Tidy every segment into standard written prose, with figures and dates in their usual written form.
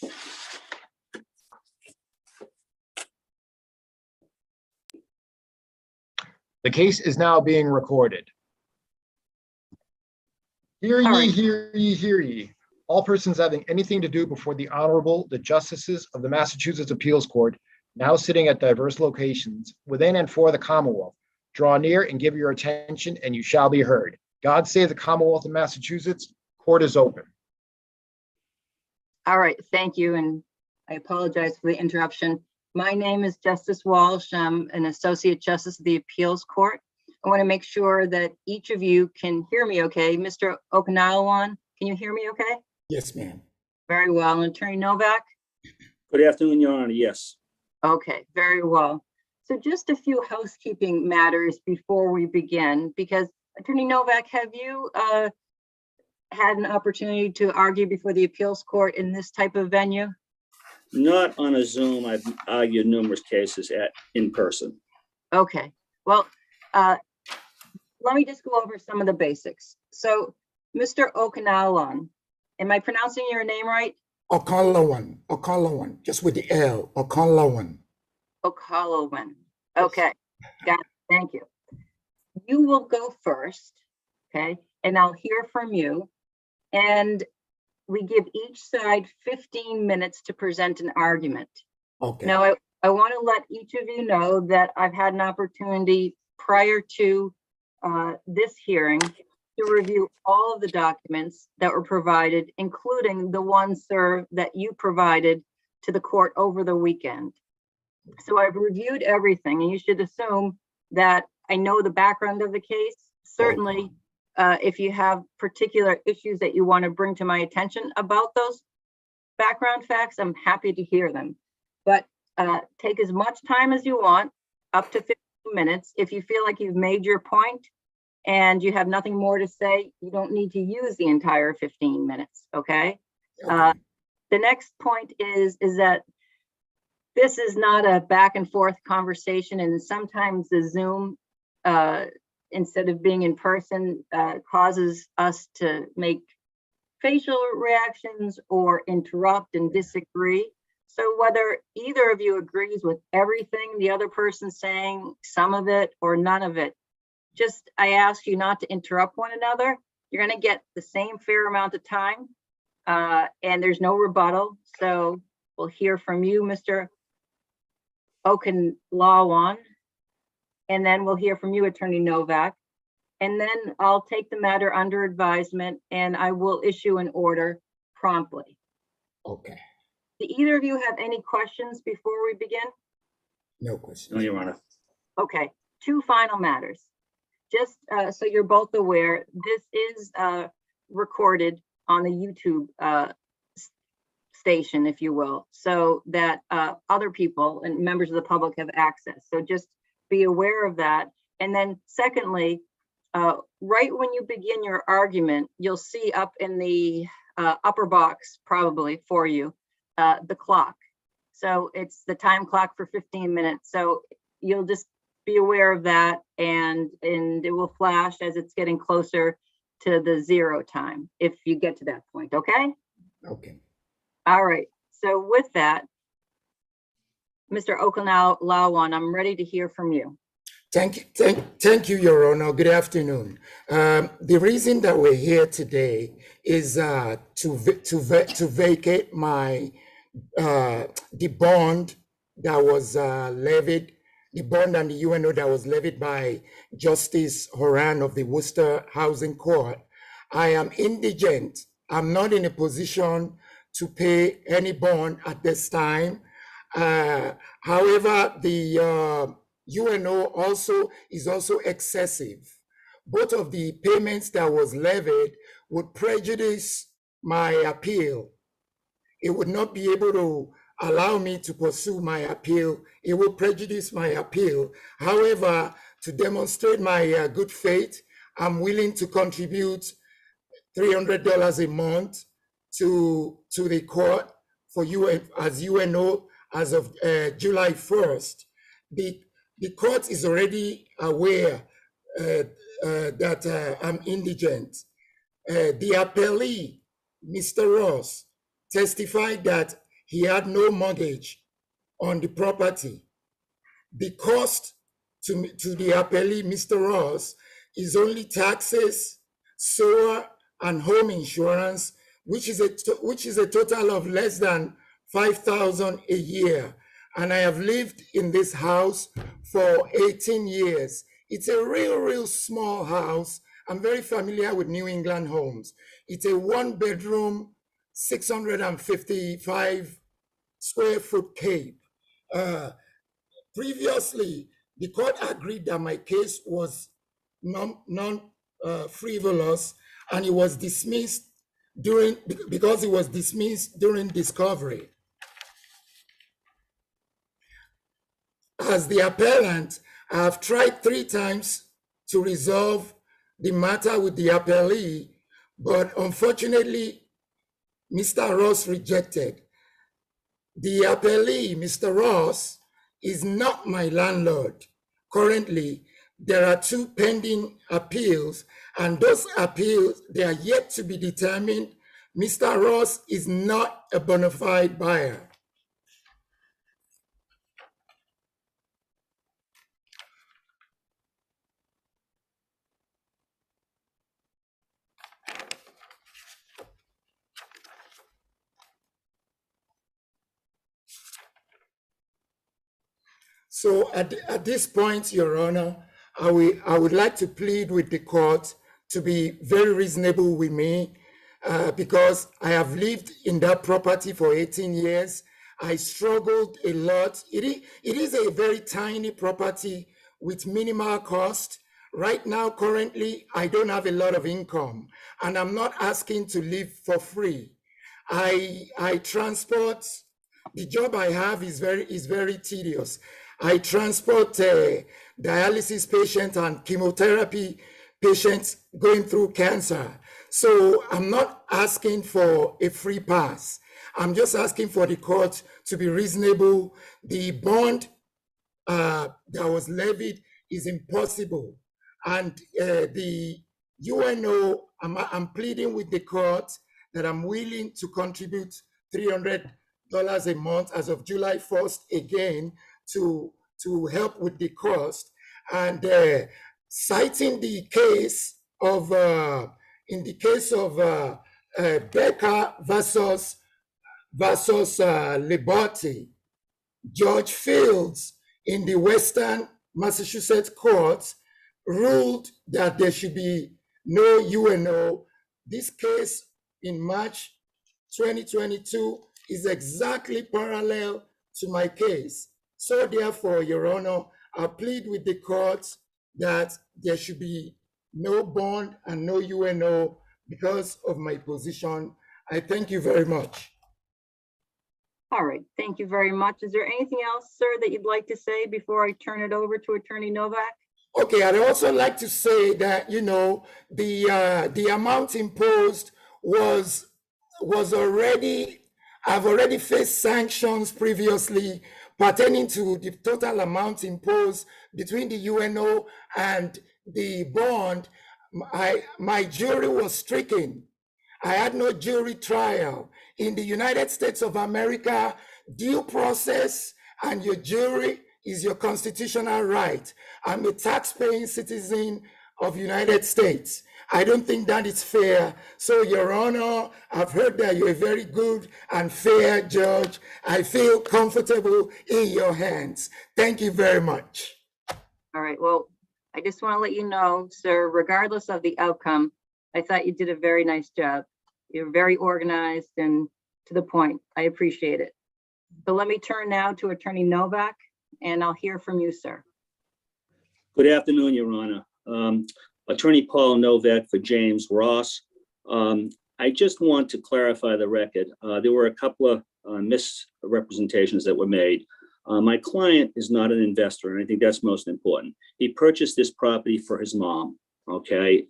The case is now being recorded. Hear ye, hear ye, hear ye. All persons having anything to do before the Honorable, the Justices of the Massachusetts Appeals Court, now sitting at diverse locations within and for the Commonwealth, draw near and give your attention, and you shall be heard. God save the Commonwealth of Massachusetts. Court is open. All right, thank you, and I apologize for the interruption. My name is Justice Walsh. I'm an Associate Justice of the Appeals Court. I want to make sure that each of you can hear me okay. Mr. OKANLAWON, can you hear me okay? Yes, ma'am. Very well. And Attorney Novak? Good afternoon, Your Honor. Yes. Okay, very well. So just a few housekeeping matters before we begin, because Attorney Novak, have you had an opportunity to argue before the appeals court in this type of venue? Not on a Zoom. I've argued numerous cases in person. Okay, well, let me just go over some of the basics. So, Mr. OKANLAWON, am I pronouncing your name right? OKANLAWON, just with the L, OKANLAWON. OKANLAWON. Okay, got it. Thank you. You will go first, okay, and I'll hear from you. And we give each side 15 minutes to present an argument. Okay. Now, I want to let each of you know that I've had an opportunity prior to this hearing to review all of the documents that were provided, including the ones, sir, that you provided to the court over the weekend. So I've reviewed everything, and you should assume that I know the background of the case. Certainly, if you have particular issues that you want to bring to my attention about those background facts, I'm happy to hear them. But take as much time as you want, up to 15 minutes. If you feel like you've made your point and you have nothing more to say, you don't need to use the entire 15 minutes, okay? The next point is that this is not a back and forth conversation, and sometimes the Zoom, instead of being in person, causes us to make facial reactions or interrupt and disagree. So whether either of you agrees with everything the other person's saying, some of it or none of it, just I ask you not to interrupt one another. You're going to get the same fair amount of time, and there's no rebuttal. So we'll hear from you, Mr. OKANLAWON, and then we'll hear from you, Attorney Novak. And then I'll take the matter under advisement and I will issue an order promptly. Okay. Do either of you have any questions before we begin? No question. No, Your Honor. Okay, two final matters. Just so you're both aware, this is recorded on the YouTube station, if you will, so that other people and members of the public have access. So just be aware of that. And then secondly, right when you begin your argument, you'll see up in the upper box, probably for you, the clock. So it's the time clock for 15 minutes. So you'll just be aware of that, and it will flash as it's getting closer to the 0 time, if you get to that point, okay? Okay. All right, so with that, Mr. OKANLAWON, I'm ready to hear from you. Thank you, Your Honor. Good afternoon. The reason that we're here today is to vacate my the bond that was levied, the bond and the UNO that was levied by Justice Horan of the Worcester Housing Court. I am indigent. I'm not in a position to pay any bond at this time. However, the UNO is also excessive. Both of the payments that was levied would prejudice my appeal. It would not be able to allow me to pursue my appeal. It will prejudice my appeal. However, to demonstrate my good faith, I'm willing to contribute $300 a month to the court for you as UNO as of July 1st. The court is already aware that I'm indigent. The appellee, Mr. Ross, testified that he had no mortgage on the property. The cost to the appellee, Mr. Ross, is only taxes, SOA, and home insurance, which is a total of less than $5,000 a year. And I have lived in this house for 18 years. It's a real small house. I'm very familiar with New England homes. It's a 1-bedroom, 655 square foot cape. Previously, the court agreed that my case was non-frivolous, and it was dismissed because it was dismissed during discovery. As the appellant, I have tried 3 times to resolve the matter with the appellee, but unfortunately, Mr. Ross rejected. The appellee, Mr. Ross, is not my landlord. Currently, there are 2 pending appeals, and those appeals, they are yet to be determined. Mr. Ross is not a bona fide buyer. So at this point, Your Honor, I would like to plead with the court to be very reasonable with me because I have lived in that property for 18 years. I struggled a lot. It is a very tiny property with minimal cost. Right now, currently, I don't have a lot of income, and I'm not asking to live for free. I transport. The job I have is very tedious. I transport dialysis patients and chemotherapy patients going through cancer. So I'm not asking for a free pass. I'm just asking for the court to be reasonable. The bond that was levied is impossible. And the UNO, I'm pleading with the court that I'm willing to contribute $300 a month as of July 1st again to help with the cost. And citing the case of, in the case of Becker versus Liberty, Judge Fields in the Western Massachusetts courts ruled that there should be no UNO. This case in March 2022 is exactly parallel to my case. So therefore, Your Honor, I plead with the court that there should be no bond and no UNO because of my position. I thank you very much. All right, thank you very much. Is there anything else, sir, that you'd like to say before I turn it over to Attorney Novak? Okay, I'd also like to say that, you know, the amount imposed was already, I've already faced sanctions previously pertaining to the total amount imposed between the UNO and the bond. My jury was stricken. I had no jury trial. In the United States of America, due process and your jury is your constitutional right. I'm a tax-paying citizen of the United States. I don't think that is fair. So, Your Honor, I've heard that you're a very good and fair judge. I feel comfortable in your hands. Thank you very much. All right, well, I just want to let you know, sir, regardless of the outcome, I thought you did a very nice job. You're very organized and to the point. I appreciate it. So let me turn now to Attorney Novak, and I'll hear from you, sir. Good afternoon, Your Honor. Attorney Paul Novak for James Ross. I just want to clarify the record. There were a couple of misrepresentations that were made. My client is not an investor, and I think that's most important. He purchased this property for his mom, okay?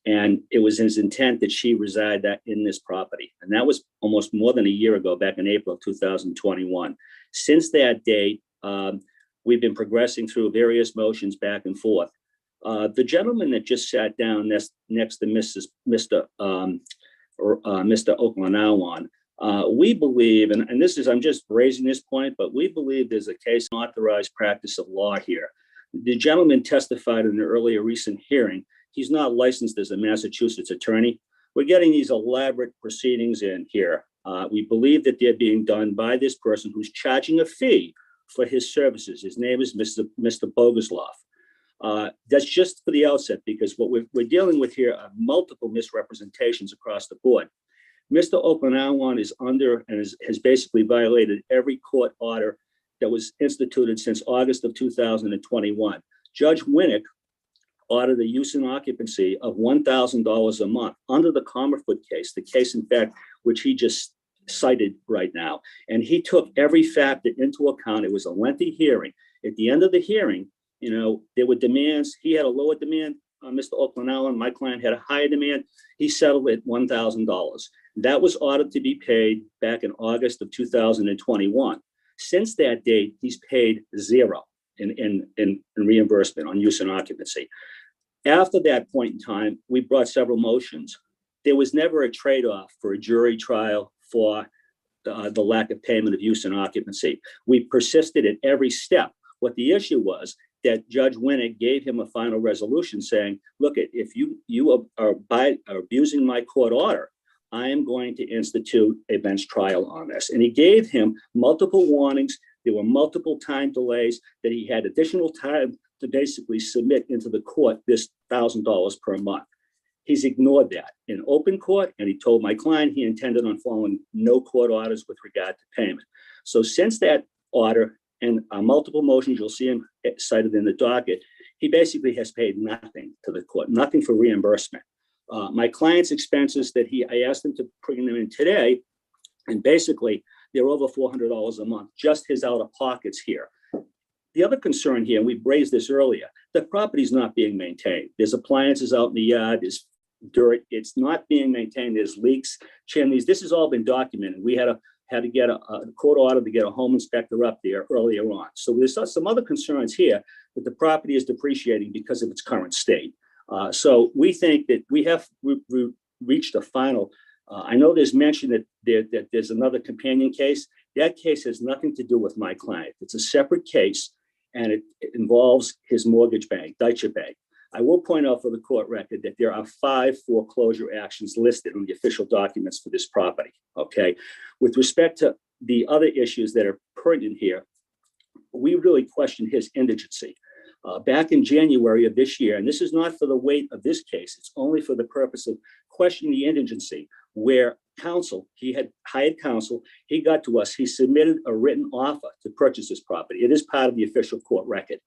And it was his intent that she reside in this property. And that was almost more than a year ago, back in April of 2021. Since that date, we've been progressing through various motions back and forth. The gentleman that just sat down next to Mr. OKANLAWON We believe, and this is, I'm just raising this point, but we believe there's a case of authorized practice of law here. The gentleman testified in an earlier recent hearing. He's not licensed as a Massachusetts attorney. We're getting these elaborate proceedings in here. We believe that they're being done by this person who's charging a fee for his services. His name is Mr. Boguslav. That's just for the outset, because what we're dealing with here are multiple misrepresentations across the board. Mr. OKANLAWON is under and has basically violated every court order that was instituted since August of 2021. Judge Winnick ordered the use and occupancy of $1,000 a month under the Comerford case, the case, in fact, which he just cited right now. And he took every factor into account. It was a lengthy hearing. At the end of the hearing, there were demands. He had a lower demand. Mr. OKANLAWON, my client, had a higher demand. He settled at $1,000. That was ordered to be paid back in August of 2021. Since that date, he's paid zero in reimbursement on use and occupancy. After that point in time, we brought several motions. There was never a trade-off for a jury trial for the lack of payment of use and occupancy. We persisted at every step. What the issue was that Judge Winnick gave him a final resolution saying, look, if you are abusing my court order, I am going to institute a bench trial on this. And he gave him multiple warnings. There were multiple time delays, that he had additional time to basically submit into the court this $1,000 per month. He's ignored that in open court, and he told my client he intended on following no court orders with regard to payment. So since that order and multiple motions, you'll see him cited in the docket, he basically has paid nothing to the court, nothing for reimbursement. My client's expenses that I asked him to bring them in today, and basically they're over $400 a month, just his out of pockets here. The other concern here, and we raised this earlier, the property's not being maintained. There's appliances out in the yard, there's dirt, it's not being maintained, there's leaks, chimneys. This has all been documented. We had to get a court order to get a home inspector up there earlier on. So there's some other concerns here that the property is depreciating because of its current state. So we think that we have reached a final. I know there's mention that there's another companion case. That case has nothing to do with my client. It's a separate case, and it involves his mortgage bank, Deutsche Bank. I will point out for the court record that there are 5 foreclosure actions listed on the official documents for this property, okay? With respect to the other issues that are pertinent here, we really question his indigency. Back in January of this year, and this is not for the weight of this case, it's only for the purpose of questioning the indigency, where counsel, he had hired counsel, he got to us, he submitted a written offer to purchase this property. It is part of the official court record.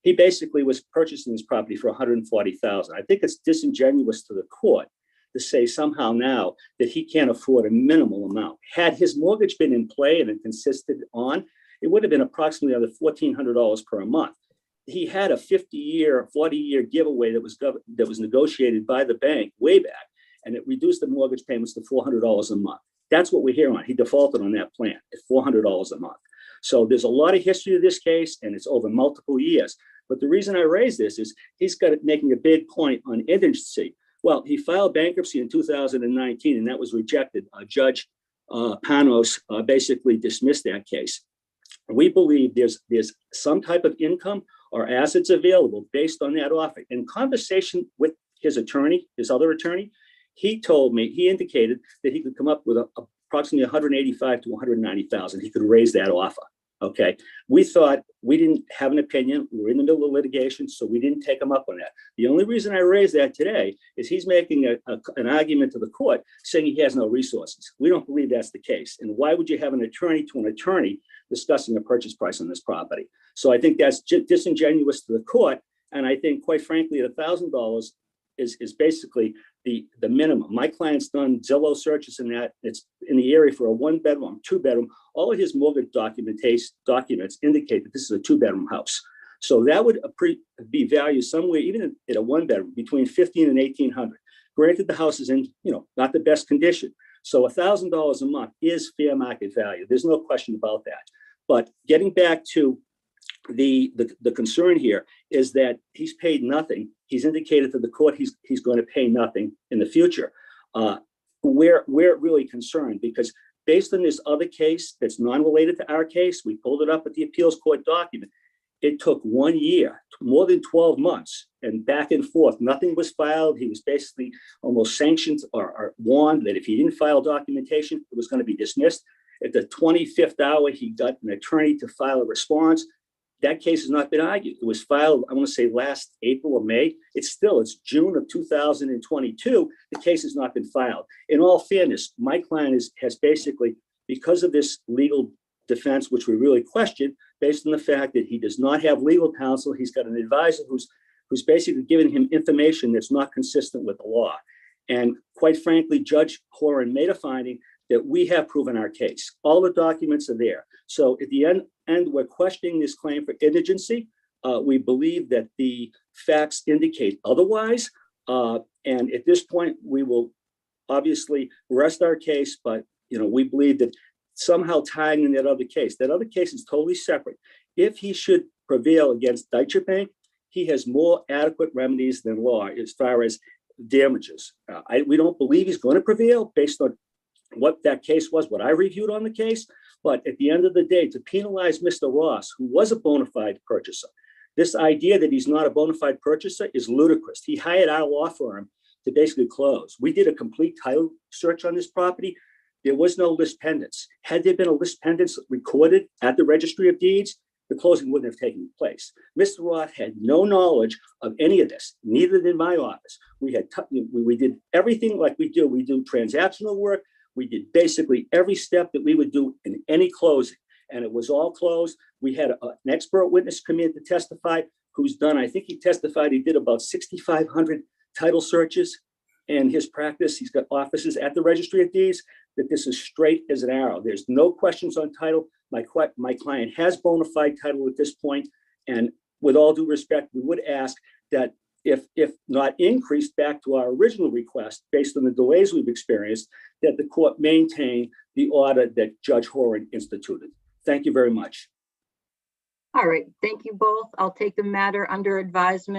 He basically was purchasing this property for $140,000. I think it's disingenuous to the court to say somehow now that he can't afford a minimal amount. Had his mortgage been in play and it consisted on, it would have been approximately under $1,400 per month. He had a 50-year, 40-year giveaway that was negotiated by the bank way back, and it reduced the mortgage payments to $400 a month. That's what we're hearing on. He defaulted on that plan at $400 a month. So there's a lot of history to this case, and it's over multiple years. But the reason I raise this is he's got it making a big point on indigency. Well, he filed bankruptcy in 2019, and that was rejected. Judge Panos basically dismissed that case. We believe there's some type of income or assets available based on that offer. In conversation with his attorney, his other attorney, he indicated that he could come up with approximately $185,000 to $190,000. He could raise that offer. Okay. We thought, we didn't have an opinion. We were in the middle of litigation, so we didn't take him up on that. The only reason I raised that today is he's making an argument to the court saying he has no resources. We don't believe that's the case. And why would you have an attorney to an attorney discussing the purchase price on this property? So I think that's disingenuous to the court. And I think, quite frankly, $1,000 is basically the minimum. My client's done Zillow searches in that. It's in the area for a 1-bedroom, 2-bedroom. All of his mortgage documents indicate that this is a 2-bedroom house. So that would be valued somewhere, even in a 1-bedroom, between $1,500 and $1,800. Granted, the house is in, not the best condition. So $1,000 a month is fair market value. There's no question about that. But getting back to the concern here is that he's paid nothing. He's indicated to the court he's going to pay nothing in the future. We're really concerned because based on this other case that's non-related to our case, we pulled it up at the appeals court document. It took 1 year, more than 12 months, and back and forth. Nothing was filed. He was basically almost sanctioned or warned that if he didn't file documentation, it was going to be dismissed. At the 25th hour, he got an attorney to file a response. That case has not been argued. It was filed, I want to say last April or May. It's June of 2022. The case has not been filed. In all fairness, my client has basically, because of this legal defense, which we really question, based on the fact that he does not have legal counsel, he's got an advisor who's basically giving him information that's not consistent with the law. And quite frankly, Judge Horan made a finding that we have proven our case. All the documents are there. So at the end we're questioning this claim for indigency. We believe that the facts indicate otherwise. And at this point, we will obviously rest our case, but we believe that somehow tying in that other case is totally separate. If he should prevail against Deutsche Bank, he has more adequate remedies than law as far as damages. We don't believe he's going to prevail based on what that case was, what I reviewed on the case. But at the end of the day, to penalize Mr. Ross, who was a bona fide purchaser, this idea that he's not a bona fide purchaser is ludicrous. He hired our law firm to basically close. We did a complete title search on this property. There was no list pendants. Had there been a list pendants recorded at the Registry of Deeds, the closing wouldn't have taken place. Mr. Roth had no knowledge of any of this, neither did my office. We did everything like we do. We do transactional work. We did basically every step that we would do in any closing, and it was all closed. We had an expert witness come in to testify who's done, I think he testified he did about 6,500 title searches in his practice. He's got offices at the Registry of Deeds, that this is straight as an arrow. There's no questions on title. My client has bona fide title at this point, and with all due respect, we would ask that if not increased back to our original request based on the delays we've experienced, that the court maintain the order that Judge Horan instituted. Thank you very much. All right, thank you both. I'll take the matter under advisement.